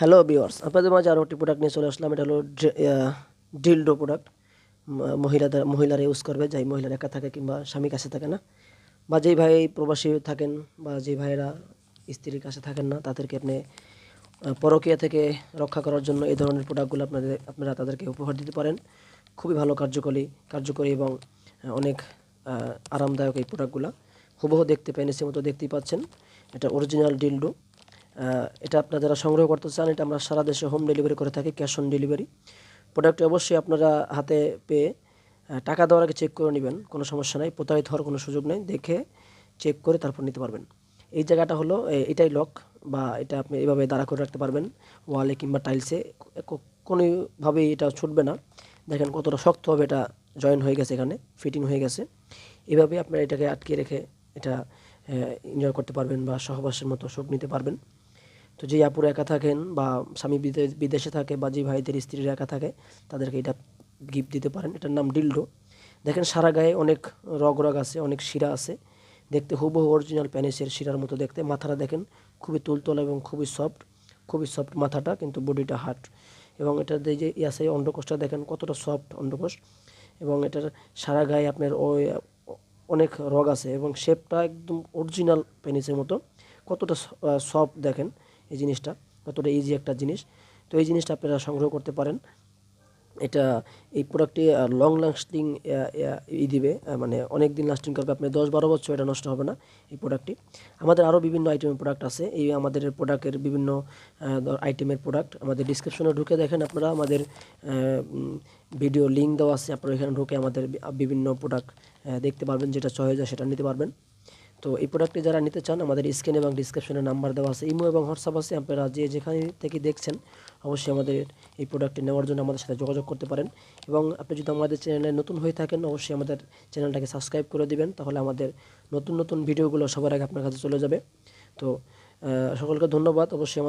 Hello viewers, আপনাদের মাঝে আরও একটি প্রোডাক্ট নিয়ে চলে আসলাম। এটা হলো ডিলডো প্রোডাক্ট। মহিলারা ইউজ করবে, যাই মহিলার একা থাকে কিংবা স্বামী কাছে থাকে না, বা যেই ভাই প্রবাসী থাকেন বা যে ভাইয়েরা স্ত্রীর কাছে থাকেন না, তাদেরকে আপনি পরকীয়া থেকে রক্ষা করার জন্য এই ধরনের প্রোডাক্টগুলো আপনারা তাদেরকে উপহার দিতে পারেন। খুবই ভালো কার্যকরী এবং অনেক আরামদায়ক এই প্রোডাক্টগুলো। হুবহু দেখতে পেনিসের মতো দেখতেই পাচ্ছেন। এটা অরিজিনাল ডিলডো। এটা আপনারা যারা সংগ্রহ করতে চান, এটা আমরা সারা দেশে হোম ডেলিভারি করে থাকি, ক্যাশ অন ডেলিভারি। প্রোডাক্টটি অবশ্যই আপনারা হাতে পেয়ে টাকা দেওয়ার আগে চেক করে নেবেন, কোনো সমস্যা নাই, প্রতারিত হওয়ার কোনো সুযোগ নেই। দেখে চেক করে তারপর নিতে পারবেন। এই জায়গাটা হলো এটাই লক, বা এটা আপনি এভাবে দাঁড়া করে রাখতে পারবেন ওয়ালে কিংবা টাইলসে, কোনোভাবেই এটা ছুটবে না। দেখেন কতটা শক্তভাবে এটা জয়েন হয়ে গেছে, এখানে ফিটিং হয়ে গেছে। এভাবে আপনারা এটাকে আটকে রেখে এটা এনজয় করতে পারবেন বা সহবাসের মতো সুখ নিতে পারবেন। তো যেই আপুরা একা থাকেন বা স্বামী বিদেশে থাকে বা যে ভাইদের স্ত্রীরা একা থাকে, তাদেরকে এটা গিফট দিতে পারেন। এটার নাম ডিলডো। দেখেন সারা গায়ে অনেক রগ আছে, অনেক শিরা আছে। দেখতে হুবহু অরিজিনাল প্যানিসের শিরার মতো দেখতে। মাথাটা দেখেন খুবই তুলতলা এবং খুবই সফট মাথাটা, কিন্তু বডিটা হার্ড। এবং এটার যে আছে অন্ডকোষটা দেখেন কতটা সফট অন্ডকোষ। এবং এটার সারা গায়ে আপনার ওই অনেক রগ আছে এবং শেপটা একদম অরিজিনাল পেনিসের মতো। কতটা সফট দেখেন এই জিনিসটা, কতটা ইজি একটা জিনিস। তো এই জিনিসটা আপনারা সংগ্রহ করতে পারেন। এটা এই প্রোডাক্টটি লং লাস্টিং দিবে, মানে অনেক দিন লাস্টিং করবে। আপনি 10-12 বছর এটা নষ্ট হবে না এই প্রোডাক্টটি। আমাদের আরও বিভিন্ন আইটেমের প্রোডাক্ট আছে। এই আমাদের প্রোডাক্টের বিভিন্ন আইটেমের প্রোডাক্ট আমাদের ডিসক্রিপশনে ঢুকে দেখেন আপনারা, আমাদের ভিডিও লিঙ্ক দেওয়া আছে, আপনারা এখানে ঢুকে আমাদের বিভিন্ন প্রোডাক্ট দেখতে পারবেন, যেটা চয়েস হয় সেটা নিতে পারবেন। তো এই প্রোডাক্টটি যারা নিতে চান, আমাদের স্ক্রিন এবং ডিসক্রিপশনে নাম্বার দেওয়া আছে, ইমো এবং হোয়াটসঅ্যাপ আছে। আপনারা যেখানে থেকে দেখছেন অবশ্যই আমাদের এই প্রোডাক্টটি নেওয়ার জন্য আমাদের সাথে যোগাযোগ করতে পারেন। এবং আপনি যদি আমাদের চ্যানেলে নতুন হয়ে থাকেন, অবশ্যই আমাদের চ্যানেলটাকে সাবস্ক্রাইব করে দিবেন, তাহলে আমাদের নতুন ভিডিওগুলো সবার আগে আপনার কাছে চলে যাবে। তো সকলকে ধন্যবাদ। অবশ্যই